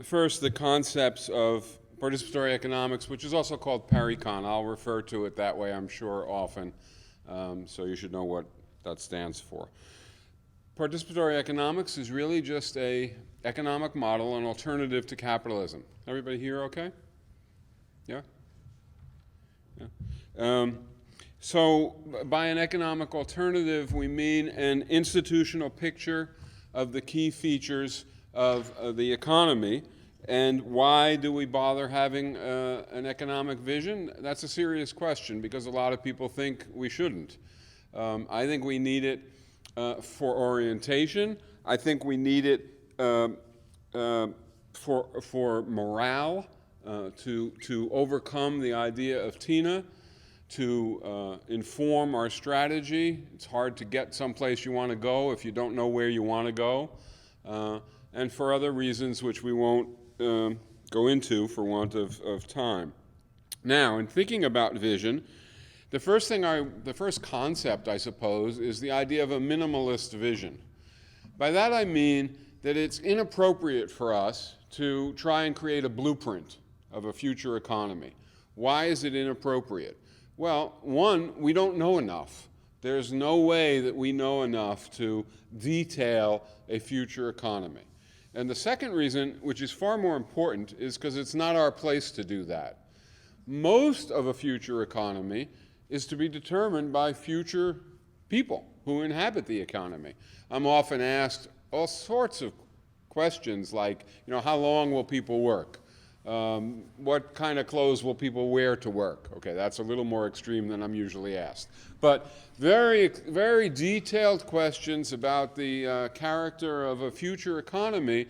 First, the concepts of participatory economics, which is also called PARICON. I'll refer to it that way, I'm sure, often, so you should know what that stands for. Participatory economics is really just an economic model, an alternative to capitalism. Everybody here okay? Yeah? Yeah. So by an economic alternative, we mean an institutional picture of the key features of the economy. And why do we bother having an economic vision? That's a serious question, because a lot of people think we shouldn't. I think we need it for orientation. I think we need it for morale, to overcome the idea of Tina, to inform our strategy. It's hard to get someplace you want to go if you don't know where you want to go, and for other reasons which we won't go into for want of time. Now, in thinking about vision, the first concept, I suppose, is the idea of a minimalist vision. By that I mean that it's inappropriate for us to try and create a blueprint of a future economy. Why is it inappropriate? Well, one, we don't know enough. There's no way that we know enough to detail a future economy. And the second reason, which is far more important, is because it's not our place to do that. Most of a future economy is to be determined by future people who inhabit the economy. I'm often asked all sorts of questions like, how long will people work? What kind of clothes will people wear to work? Okay, that's a little more extreme than I'm usually asked. But very, very detailed questions about the character of a future economy.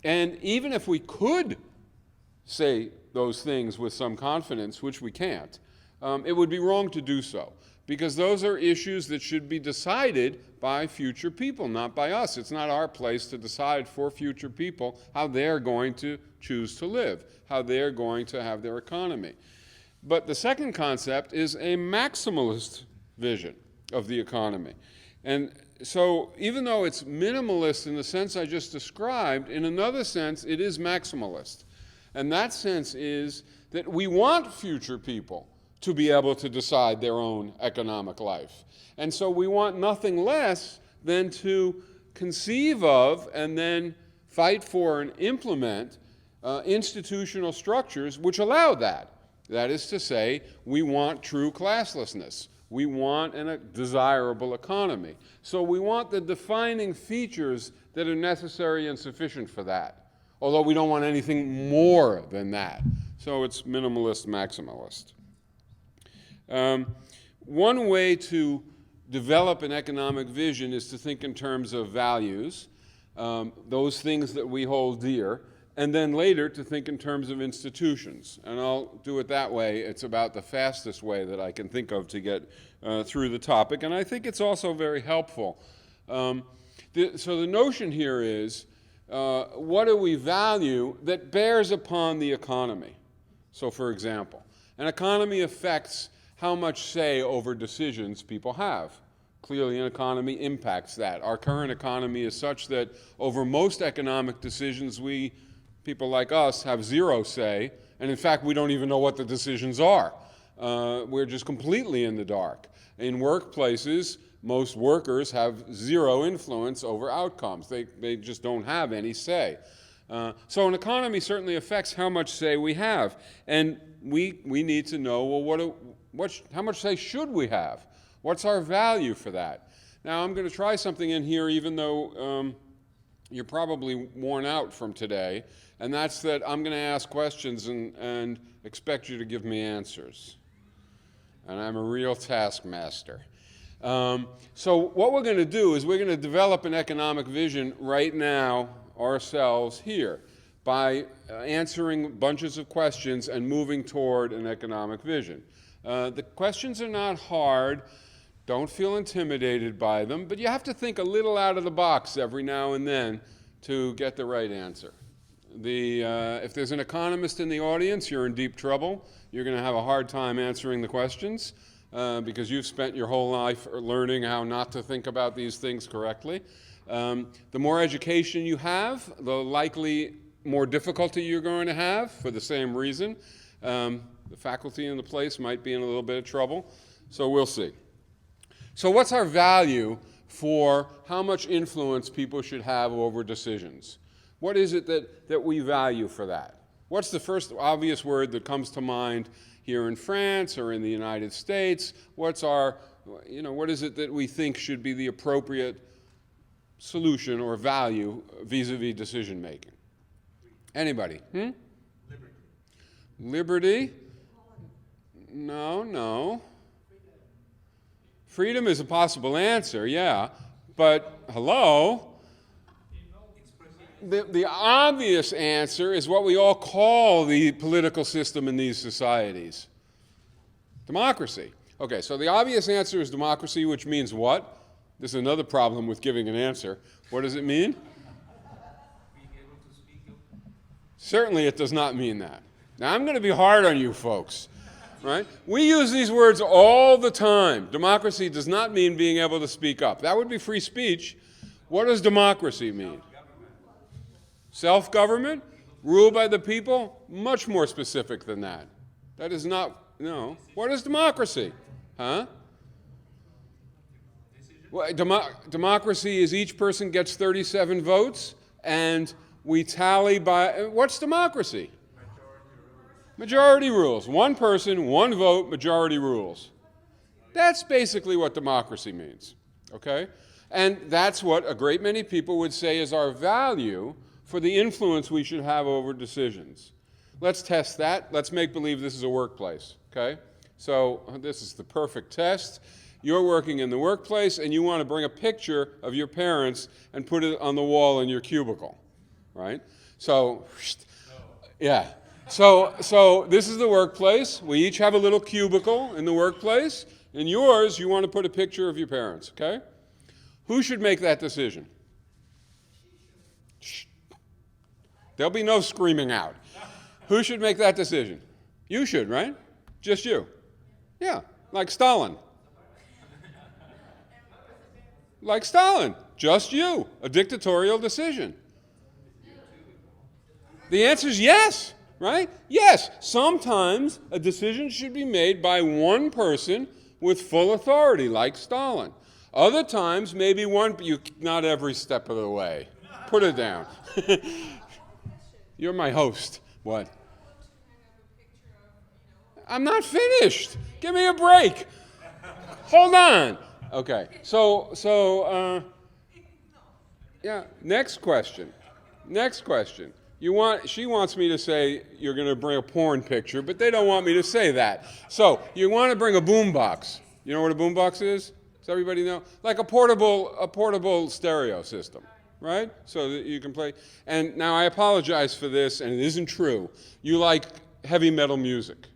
And even if we could say those things with some confidence, which we can't, it would be wrong to do so, because those are issues that should be decided by future people, not by us. It's not our place to decide for future people how they're going to choose to live, how they're going to have their economy. But the second concept is a maximalist vision of the economy. And so even though it's minimalist in the sense I just described, in another sense it is maximalist. And that sense is that we want future people to be able to decide their own economic life. And so we want nothing less than to conceive of and then fight for and implement institutional structures which allow that. That is to say, we want true classlessness. We want a desirable economy. So we want the defining features that are necessary and sufficient for that, although we don't want anything more than that. So it's minimalist, maximalist. One way to develop an economic vision is to think in terms of values, those things that we hold dear, and then later to think in terms of institutions. And I'll do it that way. It's about the fastest way that I can think of to get through the topic, and I think it's also very helpful. So the notion here is, what do we value that bears upon the economy? So for example, an economy affects how much say over decisions people have. Clearly, an economy impacts that. Our current economy is such that over most economic decisions, people like us, have zero say, and in fact, we don't even know what the decisions are. We're just completely in the dark. In workplaces, most workers have zero influence over outcomes. They just don't have any say. So an economy certainly affects how much say we have, and we need to know, well, how much say should we have? What's our value for that? Now, I'm going to try something in here, even though you're probably worn out from today, and that's that I'm going to ask questions and expect you to give me answers. And I'm a real taskmaster. So what we're going to do is we're going to develop an economic vision right now ourselves here by answering bunches of questions and moving toward an economic vision. The questions are not hard. Don't feel intimidated by them, but you have to think a little out of the box every now and then to get the right answer. If there's an economist in the audience, you're in deep trouble. You're going to have a hard time answering the questions because you've spent your whole life learning how not to think about these things correctly. The more education you have, the more difficulty you're going to have for the same reason. The faculty in the place might be in a little bit of trouble. So we'll see. So what's our value for how much influence people should have over decisions? What is it that we value for that? What's the first obvious word that comes to mind here in France or in the United States? What's our, what is it that we think should be the appropriate solution or value vis-a-vis decision making? Anybody? Liberty. Liberty? No. Freedom is a possible answer, yeah. But, hello? The obvious answer is what we all call the political system in these societies. Democracy. Okay, so the obvious answer is democracy, which means what? This is another problem with giving an answer. What does it mean? Being able to speak up. Certainly it does not mean that. Now, I'm going to be hard on you folks, right? We use these words all the time. Democracy does not mean being able to speak up. That would be free speech. What does democracy mean? Self-government? Ruled by the people? Much more specific than that. That is not, no. What is democracy? Huh? Well, democracy is each person gets 37 votes, and we tally by, what's democracy? Majority rules. One person, one vote, majority rules. That's basically what democracy means, okay? And that's what a great many people would say is our value for the influence we should have over decisions. Let's test that. Let's make believe this is a workplace, okay? So this is the perfect test. You're working in the workplace and you want to bring a picture of your parents and put it on the wall in your cubicle, right? So, yeah. So this is the workplace. We each have a little cubicle in the workplace. In yours, you want to put a picture of your parents, okay? Who should make that decision? Shh. There'll be no screaming out. Who should make that decision? You should, right? Just you. Yeah, like Stalin. Like Stalin, just you. A dictatorial decision. The answer is yes, right? Yes, sometimes a decision should be made by one person with full authority, like Stalin. Other times, maybe not every step of the way. Put it down. You're my host. What? I'm not finished. Give me a break. Hold on. Okay. Yeah. Next question. She wants me to say you're going to bring a porn picture, but they don't want me to say that. So you want to bring a boombox. You know what a boombox is? Does everybody know? Like a portable stereo system. Right? So that you can play. And now I apologize for this, and it isn't true. You like heavy metal music.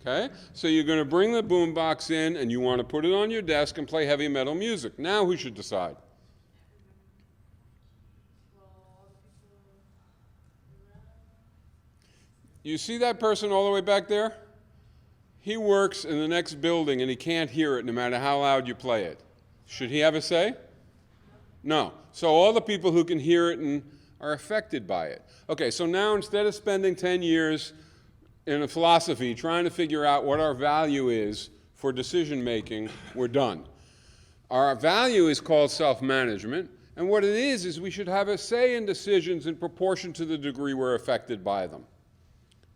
Okay? So you're going to bring the boombox in, and you want to put it on your desk and play heavy metal music. Now who should decide? You see that person all the way back there? He works in the next building, and he can't hear it no matter how loud you play it. Should he have a say? No. So all the people who can hear it and are affected by it. Okay, so now instead of spending 10 years in a philosophy trying to figure out what our value is for decision making, we're done. Our value is called self-management, and what it is we should have a say in decisions in proportion to the degree we're affected by them.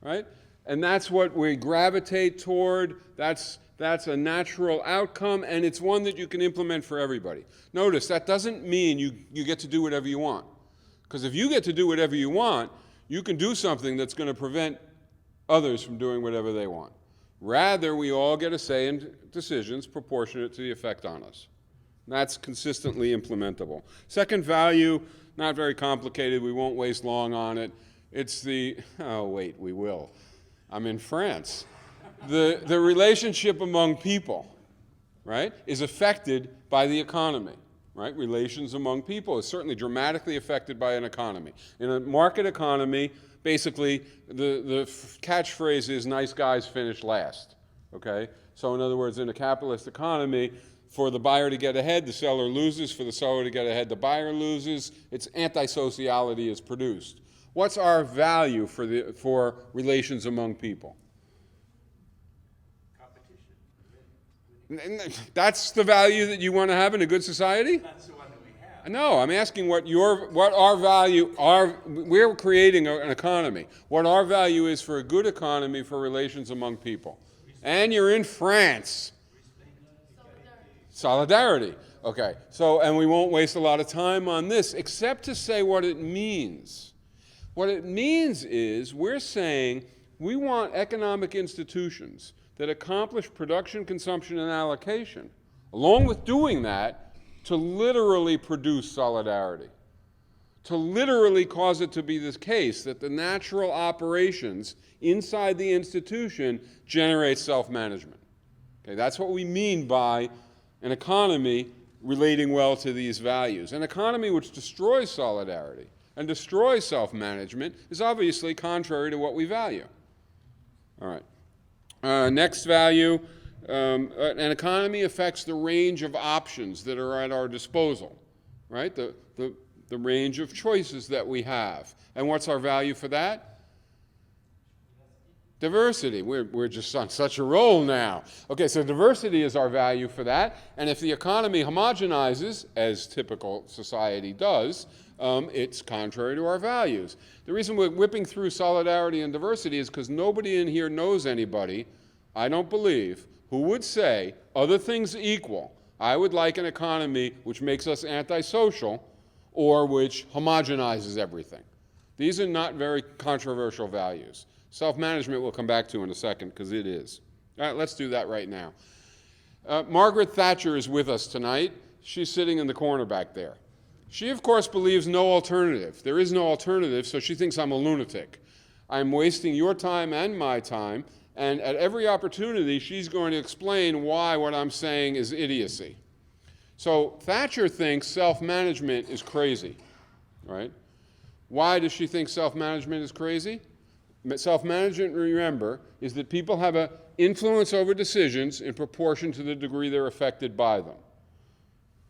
Right? And that's what we gravitate toward. That's a natural outcome, and it's one that you can implement for everybody. Notice, that doesn't mean you get to do whatever you want. Because if you get to do whatever you want, you can do something that's going to prevent others from doing whatever they want. Rather, we all get a say in decisions proportionate to the effect on us. That's consistently implementable. Second value, not very complicated. We won't waste long on it. It's we will. I'm in France. The relationship among people, right, is affected by the economy, right? Relations among people is certainly dramatically affected by an economy. In a market economy, basically, the catchphrase is nice guys finish last, okay? So in other words, in a capitalist economy, for the buyer to get ahead, the seller loses. For the seller to get ahead, the buyer loses. It's anti-sociality is produced. What's our value for relations among people? Competition. That's the value that you want to have in a good society? That's the one that we have. No, I'm asking what our value, we're creating an economy. What our value is for a good economy for relations among people. And you're in France. Solidarity. Okay, and we won't waste a lot of time on this except to say what it means. What it means is we're saying we want economic institutions that accomplish production, consumption, and allocation. Along with doing that, to literally produce solidarity, to literally cause it to be the case that the natural operations inside the institution generate self-management. Okay, that's what we mean by an economy relating well to these values. An economy which destroys solidarity and destroys self-management is obviously contrary to what we value. All right. Next value. An economy affects the range of options that are at our disposal, right? The range of choices that we have. And what's our value for that? Diversity. We're just on such a roll now. Okay, so diversity is our value for that. And if the economy homogenizes, as typical society does, it's contrary to our values. The reason we're whipping through solidarity and diversity is because nobody in here knows anybody, I don't believe, who would say, other things equal, I would like an economy which makes us antisocial or which homogenizes everything. These are not very controversial values. Self-management we'll come back to in a second because it is. All right, let's do that right now. Margaret Thatcher is with us tonight. She's sitting in the corner back there. She, of course, believes no alternative. There is no alternative, so she thinks I'm a lunatic. I'm wasting your time and my time. And at every opportunity, she's going to explain why what I'm saying is idiocy. So Thatcher thinks self-management is crazy, right? Why does she think self-management is crazy? Self-management, remember, is that people have an influence over decisions in proportion to the degree they're affected by them.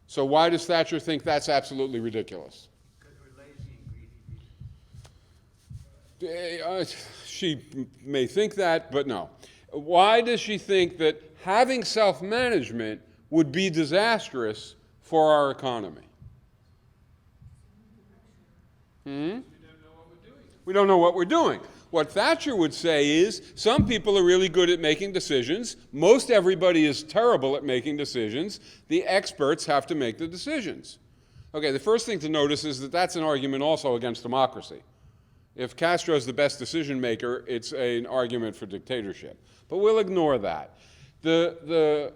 So why does Thatcher think that's absolutely ridiculous? Because we're lazy and greedy. She may think that, but no. Why does she think that having self-management would be disastrous for our economy? We don't know what we're doing. We don't know what we're doing. What Thatcher would say is some people are really good at making decisions. Most everybody is terrible at making decisions. The experts have to make the decisions. Okay, the first thing to notice is that that's an argument also against democracy. If Castro's the best decision maker, it's an argument for dictatorship. But we'll ignore that. The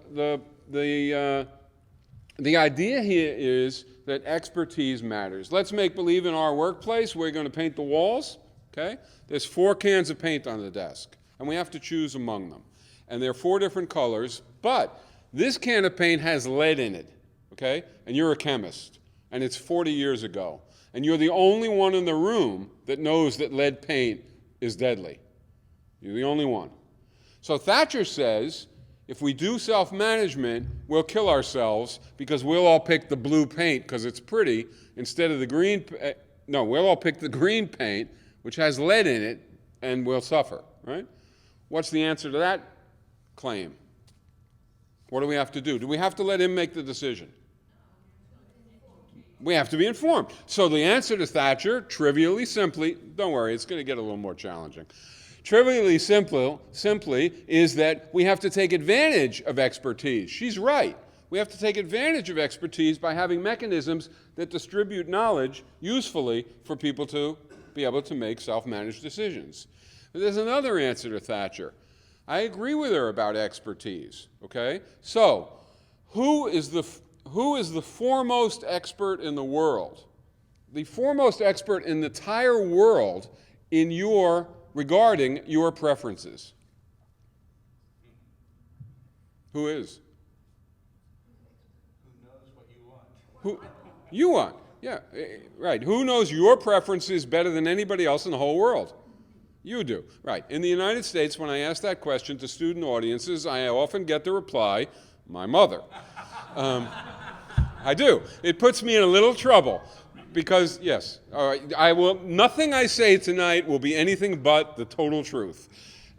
idea here is that expertise matters. Let's make believe in our workplace we're going to paint the walls. Okay? There's 4 cans of paint on the desk, and we have to choose among them. And they're 4 different colors, but this can of paint has lead in it, okay? And you're a chemist, and it's 40 years ago. And you're the only one in the room that knows that lead paint is deadly. You're the only one. So Thatcher says, if we do self-management, we'll kill ourselves because we'll all pick the blue paint because it's pretty instead of the green. No, we'll all pick the green paint, which has lead in it, and we'll suffer, right? What's the answer to that claim? What do we have to do? Do we have to let him make the decision? We have to be informed. So the answer to Thatcher, trivially simply, don't worry, it's going to get a little more challenging. Trivially simply is that we have to take advantage of expertise. She's right. We have to take advantage of expertise by having mechanisms that distribute knowledge usefully for people to be able to make self-managed decisions. But there's another answer to Thatcher. I agree with her about expertise, okay? So, who is the foremost expert in the world? The foremost expert in the entire world regarding your preferences. Who is? Who knows what you want? Who you want? Yeah, right. Who knows your preferences better than anybody else in the whole world? You do. Right. In the United States, when I ask that question to student audiences, I often get the reply, my mother. I do. It puts me in a little trouble. Because, yes, all right, nothing I say tonight will be anything but the total truth.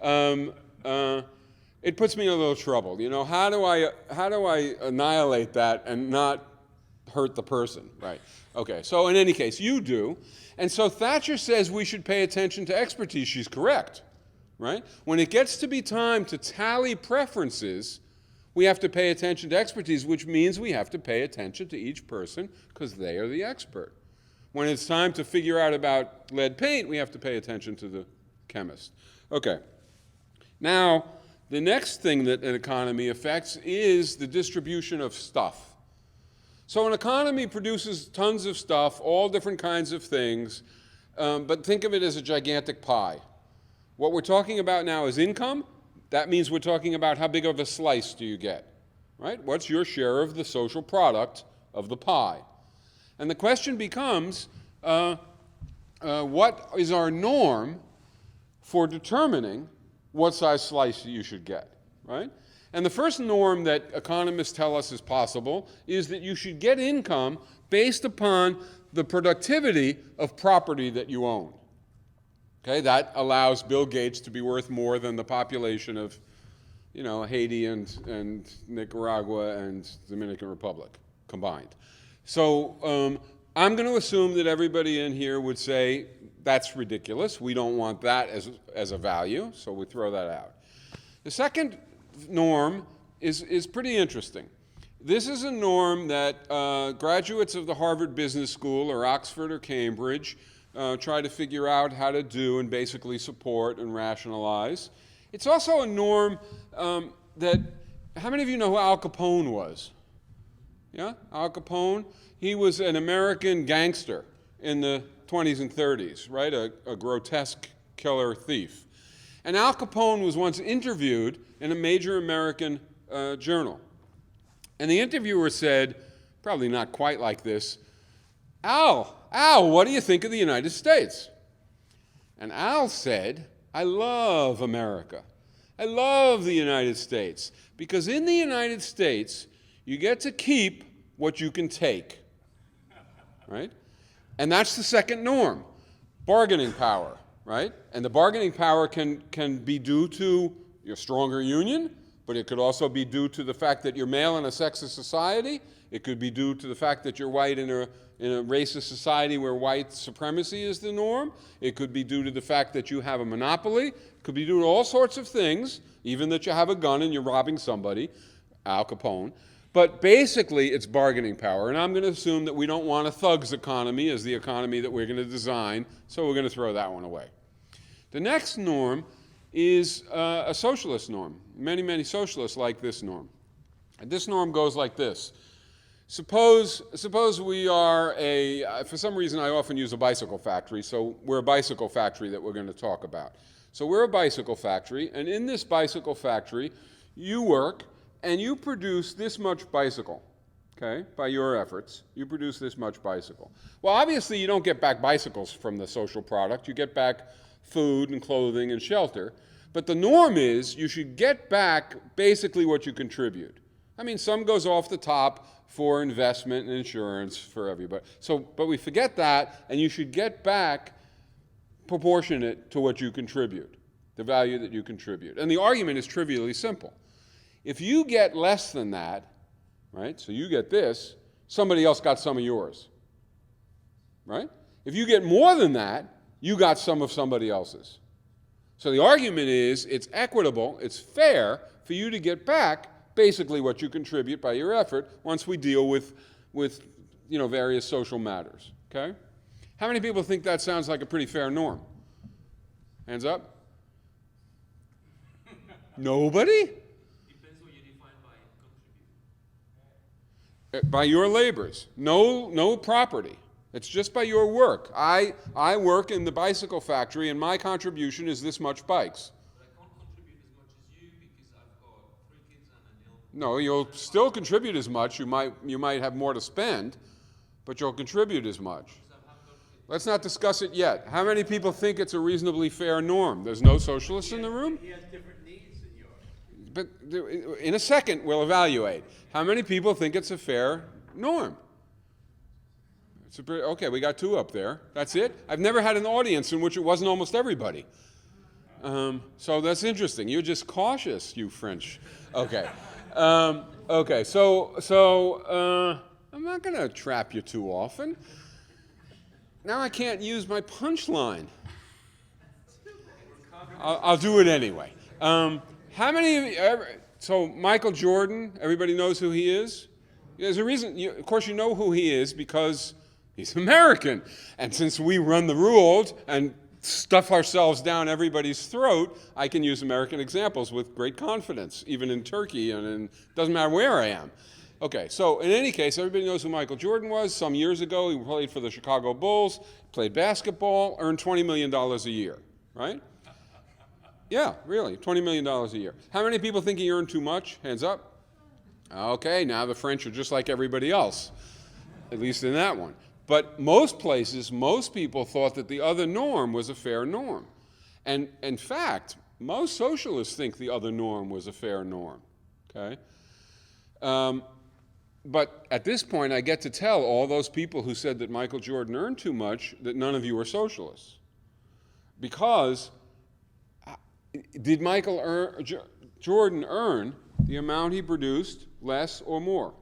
It puts me in a little trouble. You know, how do I annihilate that and not hurt the person, right? Okay, so in any case, you do. And so Thatcher says we should pay attention to expertise. She's correct, right? When it gets to be time to tally preferences, we have to pay attention to expertise, which means we have to pay attention to each person because they are the expert. When it's time to figure out about lead paint, we have to pay attention to the chemist. Okay. Now, the next thing that an economy affects is the distribution of stuff. So an economy produces tons of stuff, all different kinds of things, but think of it as a gigantic pie. What we're talking about now is income. That means we're talking about how big of a slice do you get, right? What's your share of the social product of the pie? And the question becomes, what is our norm for determining what size slice you should get, right? And the first norm that economists tell us is possible is that you should get income based upon the productivity of property that you own. Okay, that allows Bill Gates to be worth more than the population of, you know, Haiti and Nicaragua and Dominican Republic combined. So I'm going to assume that everybody in here would say that's ridiculous. We don't want that as a value, so we throw that out. The second norm is pretty interesting. This is a norm that graduates of the Harvard Business School or Oxford or Cambridge try to figure out how to do and basically support and rationalize. It's also a norm that, how many of you know who Al Capone was? Yeah, Al Capone? He was an American gangster in the 20s and 30s, right? A grotesque killer thief. And Al Capone was once interviewed in a major American journal. And the interviewer said, probably not quite like this, Al, what do you think of the United States? And Al said, I love America. I love the United States. Because in the United States, you get to keep what you can take, right? And that's the second norm, bargaining power, right? And the bargaining power can be due to your stronger union, but it could also be due to the fact that you're male in a sexist society. It could be due to the fact that you're white in a racist society where white supremacy is the norm. It could be due to the fact that you have a monopoly. It could be due to all sorts of things, even that you have a gun and you're robbing somebody, Al Capone. But basically, it's bargaining power. And I'm going to assume that we don't want a thug's economy as the economy that we're going to design, so we're going to throw that one away. The next norm is a socialist norm. Many, many socialists like this norm. And this norm goes like this. Suppose we are for some reason I often use a bicycle factory, so we're a bicycle factory that we're going to talk about. So we're a bicycle factory, and in this bicycle factory, you work and you produce this much bicycle, okay? By your efforts, you produce this much bicycle. Well, obviously you don't get back bicycles from the social product. You get back food and clothing and shelter. But the norm is you should get back basically what you contribute. I mean, some goes off the top for investment and insurance for everybody. But we forget that, and you should get back proportionate to what you contribute, the value that you contribute. And the argument is trivially simple. If you get less than that, right, so you get this, somebody else got some of yours, right? If you get more than that, you got some of somebody else's. So the argument is it's equitable, it's fair for you to get back basically what you contribute by your effort once we deal with various social matters, okay? How many people think that sounds like a pretty fair norm? Hands up. Nobody? Depends what you define by contribute. By your labors. No property. It's just by your work. I work in the bicycle factory, and my contribution is this much bikes. But I can't contribute as much as you because I've got 3 kids and an ill. No, you'll still contribute as much. You might have more to spend, but you'll contribute as much. Let's not discuss it yet. How many people think it's a reasonably fair norm? There's no socialists in the room? He has different needs than yours. But in a second, we'll evaluate. How many people think it's a fair norm? Okay, we got 2 up there. That's it? I've never had an audience in which it wasn't almost everybody. So that's interesting. You're just cautious, you French. Okay. Okay, so I'm not going to trap you too often. Now I can't use my punchline. I'll do it anyway. How many of you so Michael Jordan, everybody knows who he is? There's a reason, of course you know who he is because he's American. And since we run the rules and stuff ourselves down everybody's throat, I can use American examples with great confidence, even in Turkey, and it doesn't matter where I am. Okay, so in any case, everybody knows who Michael Jordan was. Some years ago, he played for the Chicago Bulls, played basketball, earned $20 million a year, right? Yeah, really, $20 million a year. How many people think he earned too much? Hands up. Okay, now the French are just like everybody else, at least in that one. But most places, most people thought that the other norm was a fair norm. And in fact, most socialists think the other norm was a fair norm, okay? But at this point, I get to tell all those people who said that Michael Jordan earned too much that none of you are socialists. Because did Jordan earn the amount he produced, less or more?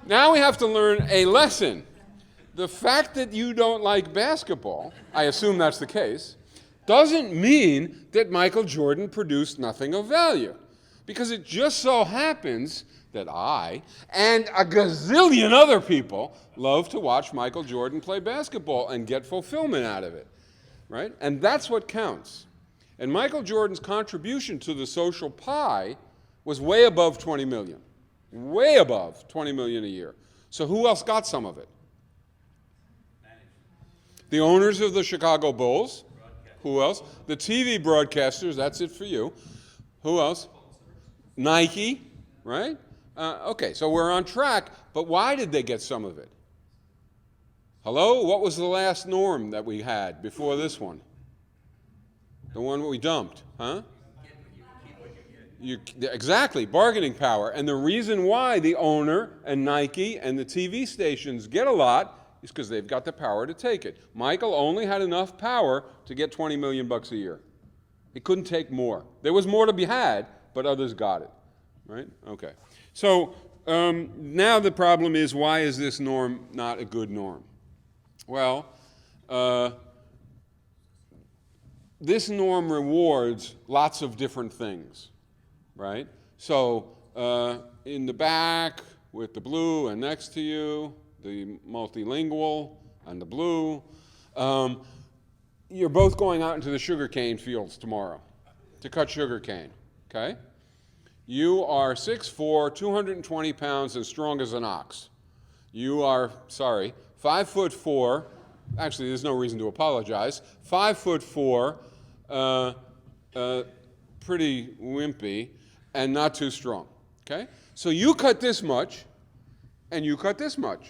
Now we have to learn a lesson. The fact that you don't like basketball, I assume that's the case, doesn't mean that Michael Jordan produced nothing of value. Because it just so happens that I and a gazillion other people love to watch Michael Jordan play basketball and get fulfillment out of it, right? And that's what counts. And Michael Jordan's contribution to the social pie was way above 20 million. Way above 20 million a year. So who else got some of it? The owners of the Chicago Bulls. Who else? The TV broadcasters, that's it for you. Who else? Nike, right? Okay, so we're on track, but why did they get some of it? Hello? What was the last norm that we had before this one? The one we dumped, huh? Exactly, bargaining power. And the reason why the owner and Nike and the TV stations get a lot is because they've got the power to take it. Michael only had enough power to get $20 million a year. He couldn't take more. There was more to be had, but others got it, right? Okay. So now the problem is, why is this norm not a good norm? Well, this norm rewards lots of different things. Right? So in the back with the blue and next to you, the multilingual and the blue, you're both going out into the sugarcane fields tomorrow to cut sugarcane, okay? You are 6'4", 220 pounds and strong as an ox. You are, 5'4", actually there's no reason to apologize, 5'4", pretty wimpy, and not too strong, okay? So you cut this much, and you cut this much,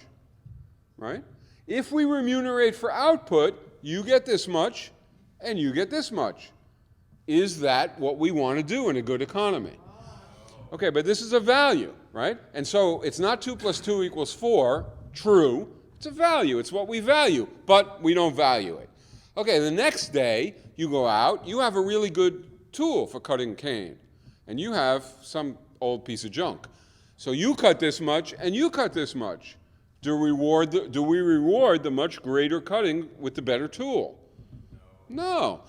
right? If we remunerate for output, you get this much, and you get this much. Is that what we want to do in a good economy? Okay, but this is a value, right? And so it's not 2 + 2 = 4, true. It's a value. It's what we value, but we don't value it. Okay, the next day, you go out, you have a really good tool for cutting cane, and you have some old piece of junk. So you cut this much, and you cut this much. Do we reward the much greater cutting with the better tool? No.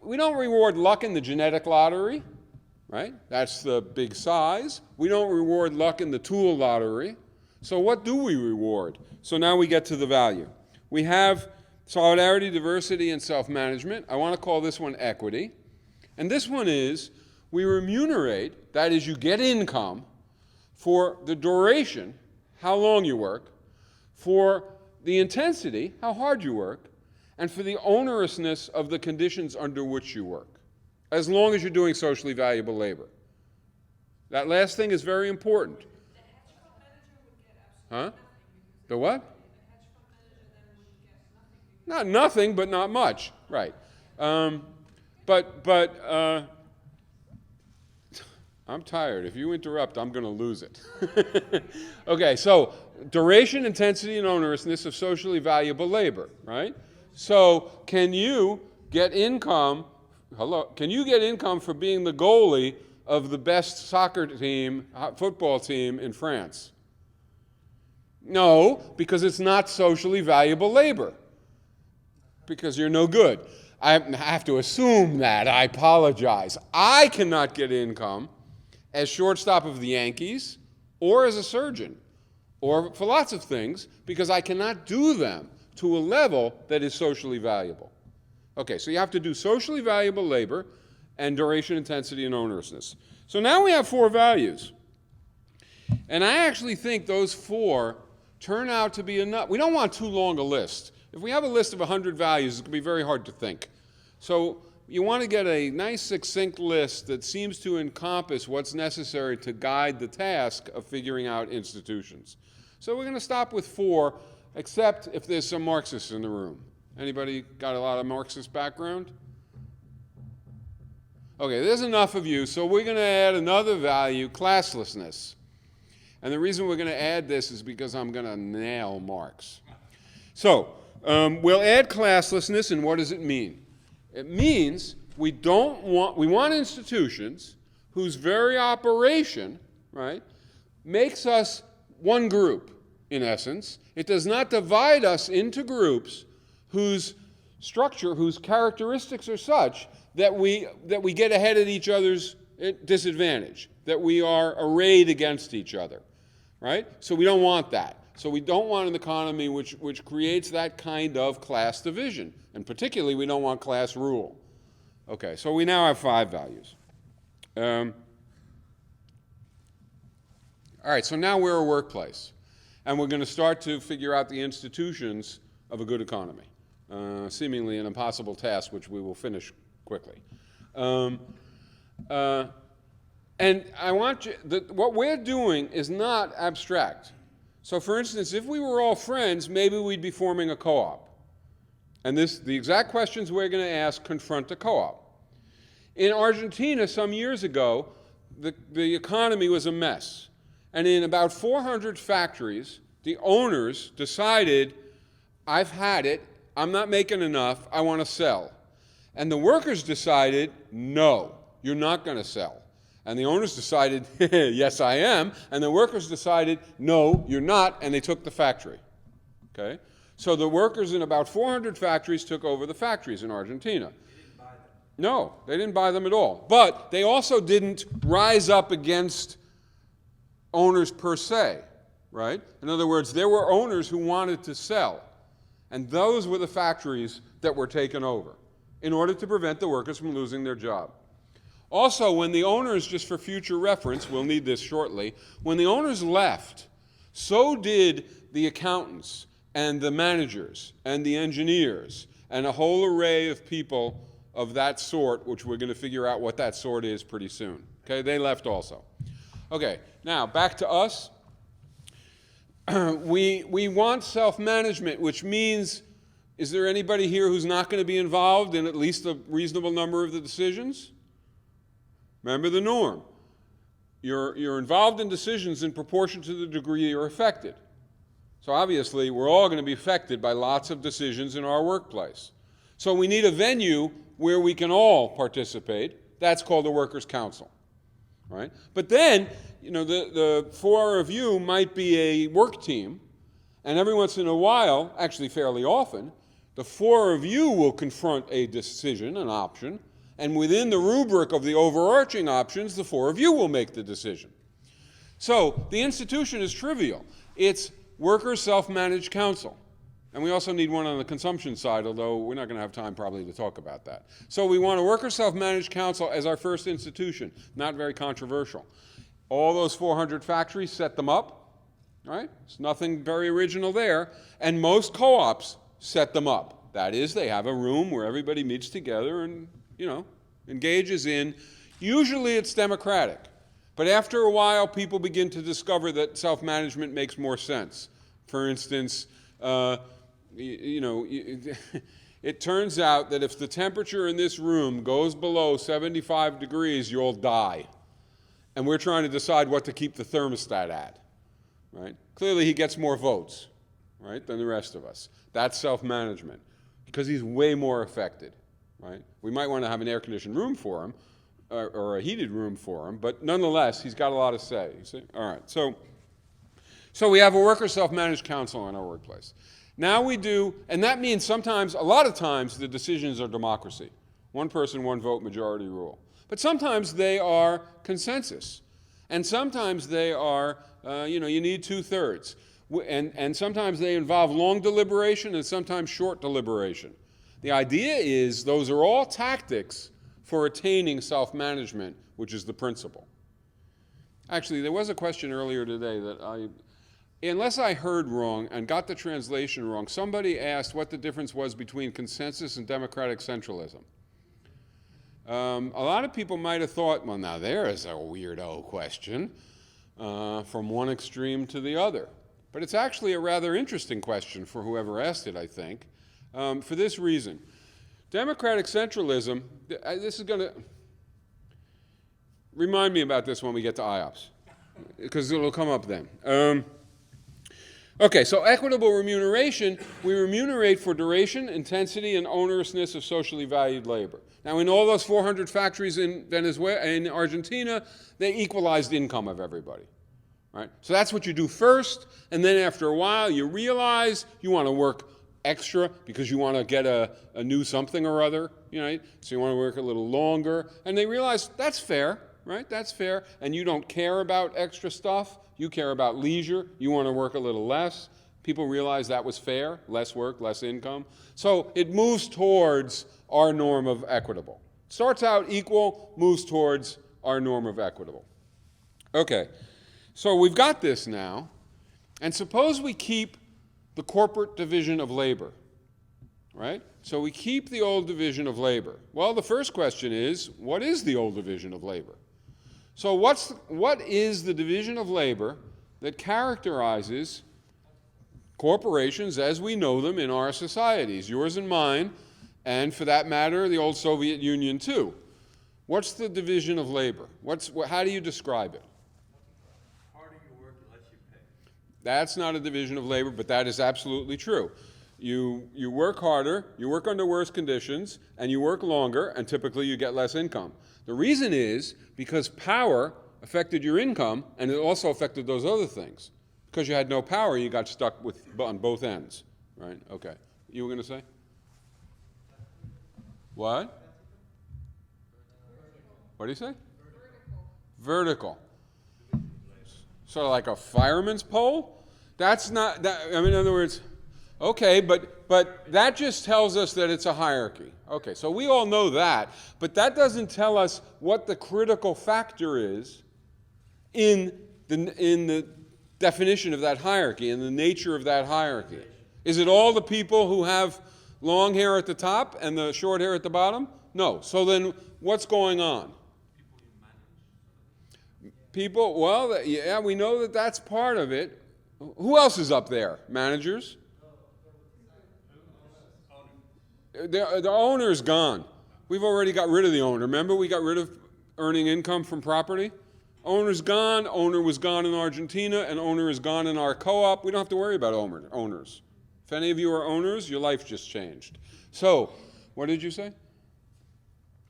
We don't reward luck in the genetic lottery, right? That's the big size. We don't reward luck in the tool lottery. So what do we reward? So now we get to the value. We have solidarity, diversity, and self-management. I want to call this one equity. And this one is, we remunerate, that is, you get income for the duration, how long you work, for the intensity, how hard you work, and for the onerousness of the conditions under which you work, as long as you're doing socially valuable labor. That last thing is very important. The hedge fund manager would get Huh? absolutely nothing. The what? The hedge fund manager then would get nothing. Not nothing, but not much, right. I'm tired. If you interrupt, I'm going to lose it. Okay, so duration, intensity, and onerousness of socially valuable labor, right? So can you get income, can you get income for being the goalie of the best soccer team, football team in France? No, because it's not socially valuable labor. Because you're no good. I have to assume that. I apologize. I cannot get income as shortstop of the Yankees or as a surgeon or for lots of things because I cannot do them to a level that is socially valuable. Okay, so you have to do socially valuable labor and duration, intensity, and onerousness. So now we have 4 values. And I actually think those 4 turn out to be enough. We don't want too long a list. If we have a list of 100 values, it's going to be very hard to think. So you want to get a nice, succinct list that seems to encompass what's necessary to guide the task of figuring out institutions. So we're going to stop with 4, except if there's some Marxists in the room. Anybody got a lot of Marxist background? Okay, there's enough of you, so we're going to add another value, classlessness. And the reason we're going to add this is because I'm going to nail Marx. So we'll add classlessness, and what does it mean? It means we want institutions whose very operation, right, makes us one group, in essence. It does not divide us into groups whose structure, whose characteristics are such that we get ahead at each other's disadvantage, that we are arrayed against each other, right? So we don't want that. So we don't want an economy which creates that kind of class division. And particularly, we don't want class rule. Okay, so we now have 5 values. All right, so now we're a workplace. And we're going to start to figure out the institutions of a good economy. Seemingly an impossible task, which we will finish quickly. And I want you, what we're doing is not abstract. So for instance, if we were all friends, maybe we'd be forming a co-op. And the exact questions we're going to ask confront a co-op. In Argentina, some years ago, the economy was a mess. And in about 400 factories, the owners decided, I've had it, I'm not making enough, I want to sell. And the workers decided, no, you're not going to sell. And the owners decided, yes, I am. And the workers decided, no, you're not, and they took the factory. Okay? So the workers in about 400 factories took over the factories in Argentina. They didn't buy them. No, they didn't buy them at all. But they also didn't rise up against owners per se, right? In other words, there were owners who wanted to sell. And those were the factories that were taken over in order to prevent the workers from losing their job. Also, when the owners, just for future reference, we'll need this shortly, when the owners left, so did the accountants and the managers and the engineers and a whole array of people of that sort, which we're going to figure out what that sort is pretty soon. Okay, they left also. Okay, now back to us. We want self-management, which means, is there anybody here who's not going to be involved in at least a reasonable number of the decisions? Remember the norm. You're involved in decisions in proportion to the degree you're affected. So obviously, we're all going to be affected by lots of decisions in our workplace. So we need a venue where we can all participate. That's called a workers' council, right? But then, you know, the 4 of you might be a work team, and every once in a while, actually fairly often, the 4 of you will confront a decision, an option, and within the rubric of the overarching options, the 4 of you will make the decision. So the institution is trivial. It's workers' self-managed council. And we also need one on the consumption side, although we're not going to have time probably to talk about that. So we want a workers' self-managed council as our first institution. Not very controversial. All those 400 factories set them up, right? There's nothing very original there. And most co-ops set them up. That is, they have a room where everybody meets together and, you know, engages in. Usually it's democratic. But after a while, people begin to discover that self-management makes more sense. For instance, it turns out that if the temperature in this room goes below 75 degrees, you'll die. and we're trying to decide what to keep the thermostat at, right? Clearly he gets more votes, right, than the rest of us. That's self-management, because he's way more affected, right? We might want to have an air-conditioned room for him, or a heated room for him, but nonetheless, he's got a lot to say, you see? All right, so we have a worker self-managed council in our workplace. Now we do, and that means sometimes, a lot of times, the decisions are democracy. One person, one vote, majority rule. But sometimes they are consensus. And sometimes they are, you need 2/3. And sometimes they involve long deliberation and sometimes short deliberation. The idea is those are all tactics for attaining self-management, which is the principle. Actually, there was a question earlier today that unless I heard wrong and got the translation wrong, somebody asked what the difference was between consensus and democratic centralism. A lot of people might have thought, well, now there is a weirdo question from one extreme to the other. But it's actually a rather interesting question for whoever asked it, I think, for this reason. Democratic centralism, this is going to remind me about this when we get to IOPS, because it'll come up then. Okay, so equitable remuneration, we remunerate for duration, intensity, and onerousness of socially valued labor. Now, in all those 400 factories in Venezuela, in Argentina, they equalized income of everybody, right? So that's what you do first, and then after a while, you realize you want to work extra because you want to get a new something or other, so you want to work a little longer, and they realize that's fair, right? That's fair, and you don't care about extra stuff. You care about leisure. You want to work a little less. People realize that was fair, less work, less income. So it moves towards our norm of equitable. Starts out equal, moves towards our norm of equitable. Okay, so we've got this now, and suppose we keep the corporate division of labor, right? So we keep the old division of labor. Well, the first question is, what is the old division of labor? So what is the division of labor that characterizes corporations as we know them in our societies, yours and mine, and for that matter, the old Soviet Union too? What's the division of labor? How do you describe it? The harder you work, the less you pay. That's not a division of labor, but that is absolutely true. You work harder, you work under worse conditions, and you work longer, and typically you get less income. The reason is because power affected your income, and it also affected those other things. Because you had no power, you got stuck on both ends, right? Okay. You were going to say? What? What do you say? Vertical. Sort of like a fireman's pole? That's not, in other words, okay, but that just tells us that it's a hierarchy. Okay, so we all know that, but that doesn't tell us what the critical factor is in the definition of that hierarchy, in the nature of that hierarchy. Is it all the people who have long hair at the top and the short hair at the bottom? No. So then what's going on? People, well, yeah, we know that that's part of it. Who else is up there? Managers? The owner is gone. We've already got rid of the owner. Remember, we got rid of earning income from property? Owner's gone. Owner was gone in Argentina, and owner is gone in our co-op. We don't have to worry about owners. If any of you are owners, your life just changed. So, what did you say?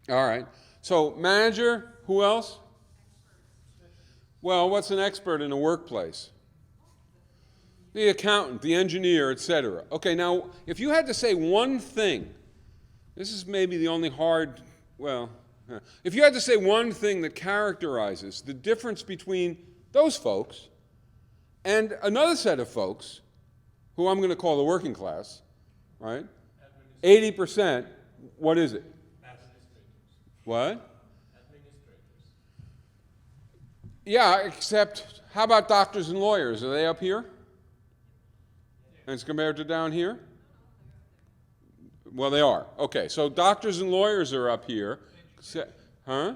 All right. So, manager, who else? Well, what's an expert in a workplace? The accountant, the engineer, etc. Okay, now, if you had to say one thing, this is maybe the only hard, if you had to say one thing that characterizes the difference between those folks and another set of folks, who I'm going to call the working class, right? 80%, what is it? What? Yeah, except, how about doctors and lawyers? Are they up here? As compared to down here? Well, they are. Okay, so doctors and lawyers are up here. Huh?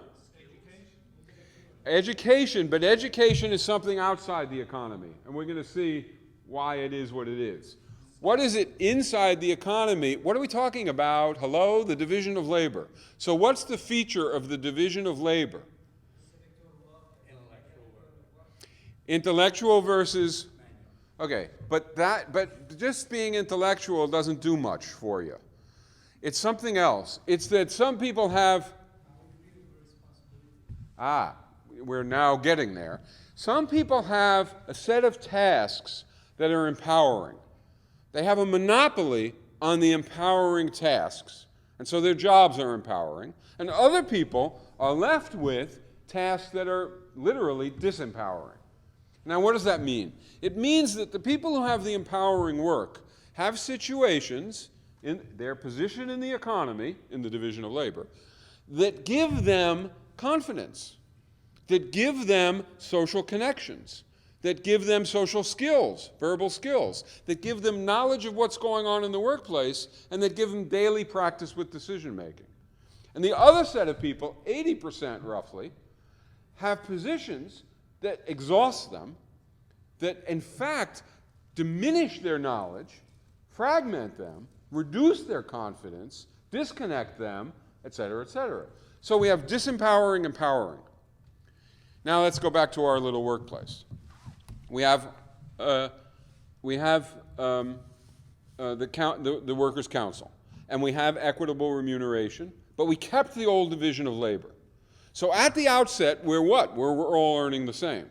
Education, but education is something outside the economy, and we're going to see why it is what it is. What is it inside the economy? What are we talking about? Hello? The division of labor. So what's the feature of the division of labor? Intellectual versus, okay, but just being intellectual doesn't do much for you. It's something else. It's that some people have, we're now getting there. Some people have a set of tasks that are empowering. They have a monopoly on the empowering tasks, and so their jobs are empowering. And other people are left with tasks that are literally disempowering. Now, what does that mean? It means that the people who have the empowering work have situations in their position in the economy, in the division of labor, that give them confidence, that give them social connections, that give them social skills, verbal skills, that give them knowledge of what's going on in the workplace, and that give them daily practice with decision making. And the other set of people, 80% roughly, have positions that exhaust them, that in fact diminish their knowledge, fragment them, reduce their confidence, disconnect them, et cetera, et cetera. So we have disempowering, empowering. Now let's go back to our little workplace. We have the Workers' Council, and we have equitable remuneration, but we kept the old division of labor. So at the outset, we're what? We're all earning the same,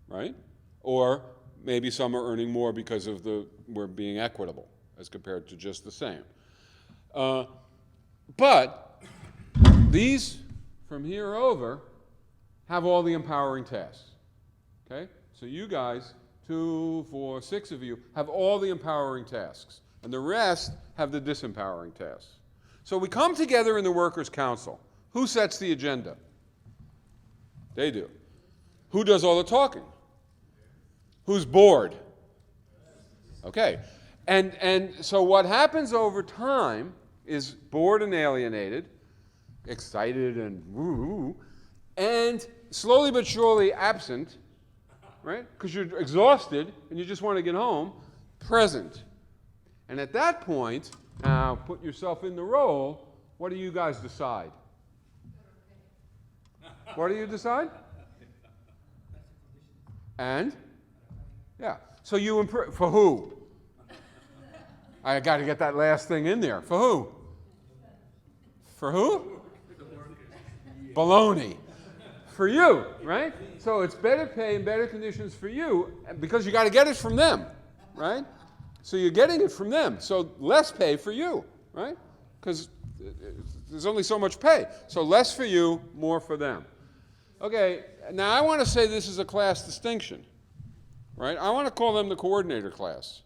right? Or maybe some are earning more because of we're being equitable as compared to just the same. But these, from here over, have all the empowering tasks, okay? So you guys, 2, 4, 6 of you, have all the empowering tasks, and the rest have the disempowering tasks. So we come together in the Workers' Council. Who sets the agenda? They do. Who does all the talking? Who's bored? Okay. And so what happens over time is bored and alienated, excited and woo, and slowly but surely absent, right? Because you're exhausted and you just want to get home, present. And at that point, now put yourself in the role, what do you guys decide? What do you decide? And? Yeah. So you improve. For who? I got to get that last thing in there. For who? For who? Baloney. For you, right? So it's better pay and better conditions for you because you got to get it from them, right? So you're getting it from them. So less pay for you, right? Because there's only so much pay. So less for you, more for them. Okay, now I want to say this is a class distinction, right? I want to call them the coordinator class,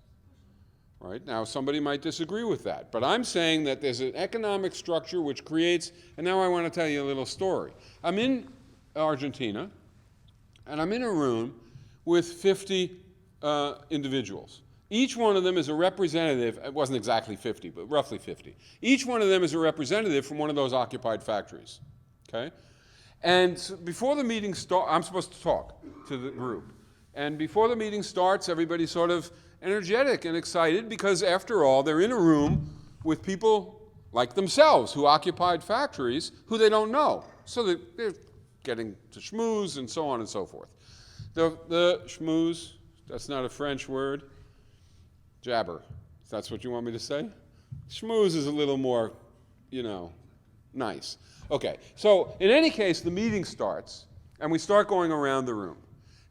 right? Now somebody might disagree with that, but I'm saying that there's an economic structure which creates, and now I want to tell you a little story. I'm in Argentina, and I'm in a room with 50 individuals. Each one of them is a representative, it wasn't exactly 50, but roughly 50. Each one of them is a representative from one of those occupied factories, okay? And so before the meeting starts, I'm supposed to talk to the group. And before the meeting starts, everybody's sort of energetic and excited because, after all, they're in a room with people like themselves who occupied factories who they don't know. So they're getting to schmooze and so on and so forth. The schmooze, that's not a French word. Jabber, if that's what you want me to say. Schmooze is a little more, nice. Okay, so in any case, the meeting starts, and we start going around the room.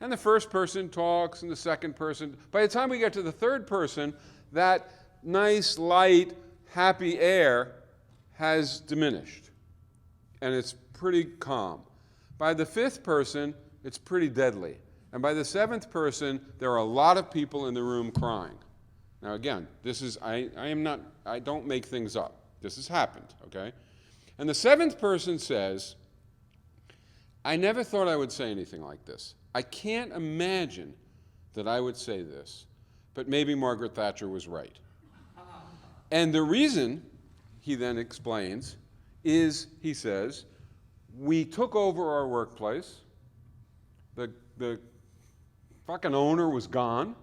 And the first person talks, and the second person. By the time we get to the third person, that nice, light, happy air has diminished, and it's pretty calm. By the fifth person, it's pretty deadly. And by the seventh person, there are a lot of people in the room crying. Now again, this is, I don't make things up. This has happened, okay? And the seventh person says, I never thought I would say anything like this. I can't imagine that I would say this, but maybe Margaret Thatcher was right. And the reason, he then explains, is, he says, we took over our workplace, the fucking owner was gone,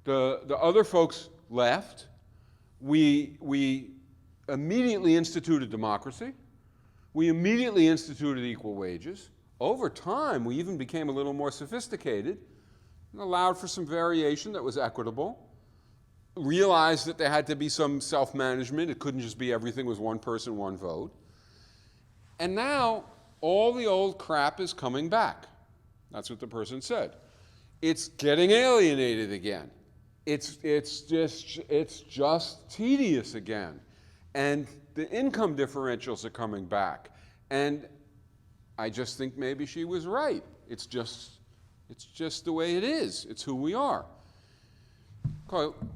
the other folks left, we immediately instituted democracy, we immediately instituted equal wages. Over time, we even became a little more sophisticated and allowed for some variation that was equitable, realized that there had to be some self-management. It couldn't just be everything was one person, one vote. And now all the old crap is coming back. That's what the person said. It's getting alienated again. It's just tedious again. And the income differentials are coming back. And I just think maybe she was right. It's just the way it is. It's who we are.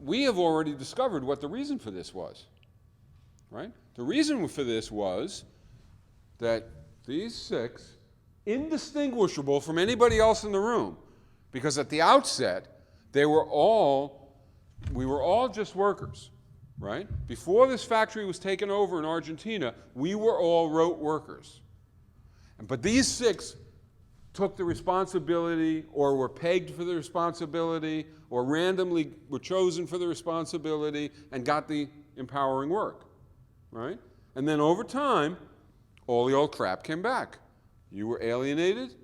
We have already discovered what the reason for this was, right? The reason for this was that these 6, indistinguishable from anybody else in the room, because at the outset, we were all just workers, right? Before this factory was taken over in Argentina, we were all rote workers. But these 6 took the responsibility, or were pegged for the responsibility, or randomly were chosen for the responsibility and got the empowering work, right? And then over time, all the old crap came back. You were alienated,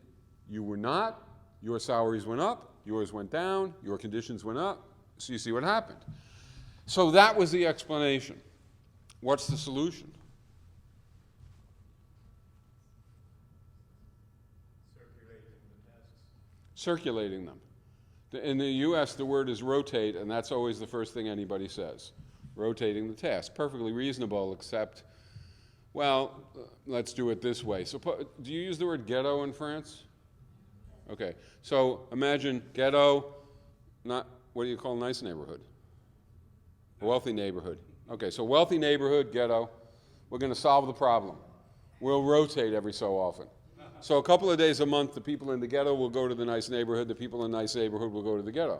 you were not, your salaries went up, yours went down, your conditions went up, so you see what happened. So that was the explanation. What's the solution? Circulating them. In the US, the word is rotate, and that's always the first thing anybody says. Rotating the task. Perfectly reasonable, except, well, let's do it this way. So, do you use the word ghetto in France? Okay. So imagine ghetto, not, what do you call a nice neighborhood? A wealthy neighborhood. Okay, so wealthy neighborhood, ghetto. We're going to solve the problem. We'll rotate every so often. So a couple of days a month, the people in the ghetto will go to the nice neighborhood, the people in the nice neighborhood will go to the ghetto.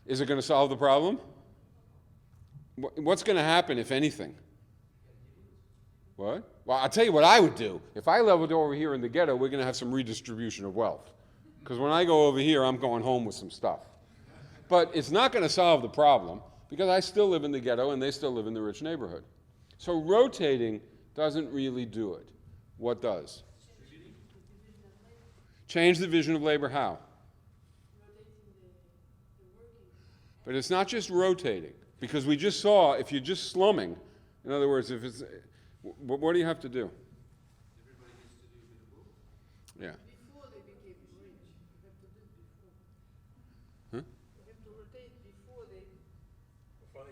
Is it going to solve the problem? What's going to happen, if anything? What? Well, I'll tell you what I would do. If I leveled over here in the ghetto, we're going to have some redistribution of wealth. Because when I go over here, I'm going home with some stuff. But it's not going to solve the problem, because I still live in the ghetto and they still live in the rich neighborhood. So rotating doesn't really do it. What does? Change the division of labor. How? But it's not just rotating, because we just saw if you're just slumming, in other words, if it's, what do you have to do? Everybody needs to do a bit of both. Yeah. Before they became rich, you have to do it before. Huh? You have to rotate before they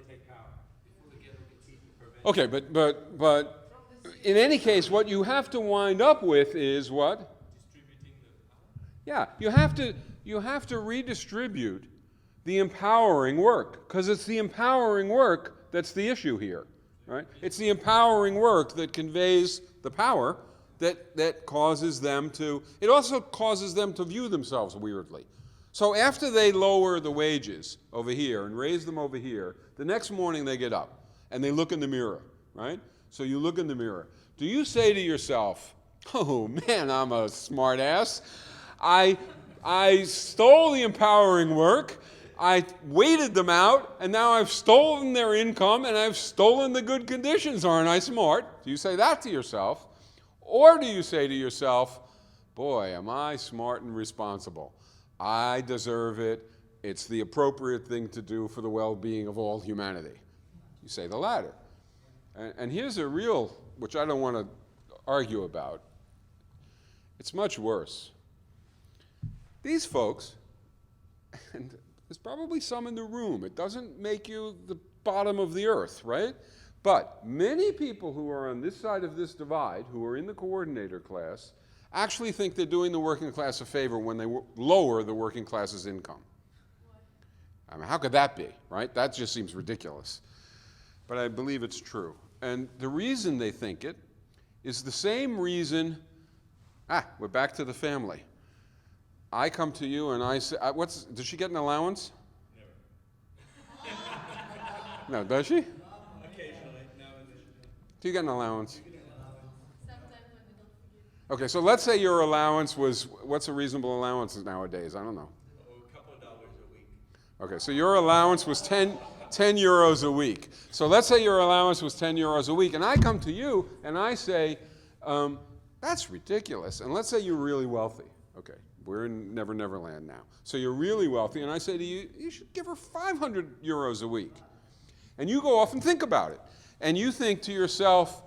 take power. Before the ghetto gets eaten, prevent. Okay, but in any case, what you have to wind up with is what? Distributing the power. Yeah, you have to redistribute the empowering work, because it's the empowering work that's the issue here, right? It's the empowering work that conveys the power that causes them to, it also causes them to view themselves weirdly. So after they lower the wages over here and raise them over here, the next morning they get up and they look in the mirror, right? So you look in the mirror. Do you say to yourself, oh man, I'm a smart ass. I stole the empowering work, I waited them out, and now I've stolen their income, and I've stolen the good conditions. Aren't I smart? Do you say that to yourself? Or do you say to yourself, boy, am I smart and responsible. I deserve it. It's the appropriate thing to do for the well-being of all humanity. You say the latter. And here's a real, which I don't want to argue about. It's much worse. These folks, and there's probably some in the room. It doesn't make you the bottom of the earth, right? But many people who are on this side of this divide, who are in the coordinator class, actually think they're doing the working class a favor when they lower the working class's income. I mean, how could that be, right? That just seems ridiculous. But I believe it's true. And the reason they think it is the same reason, we're back to the family. I come to you and I say, does she get an allowance? Never. No, does she? Occasionally, now and then. Do you get an allowance? Sometimes when they don't forget. Okay, so let's say your allowance was, what's a reasonable allowance nowadays? I don't know. Oh, a couple of dollars a week. Okay, so your allowance was 10 euros a week. So let's say your allowance was 10 euros a week, and I come to you and I say, that's ridiculous. And let's say you're really wealthy. Okay, We're in Never Never Land now. So you're really wealthy, and I say to you, you should give her 500 euros a week. And you go off and think about it. And you think to yourself,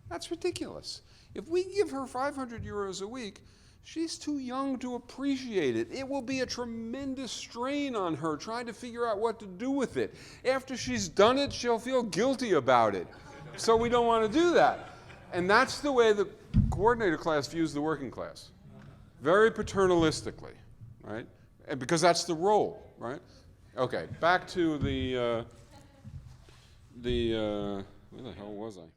that's ridiculous. If we give her 500 euros a week, she's too young to appreciate it. It will be a tremendous strain on her trying to figure out what to do with it. After she's done it, she'll feel guilty about it. So we don't want to do that. And that's the way the coordinator class views the working class. Very paternalistically, right? And because that's the role, right? Okay, back to where the hell was I?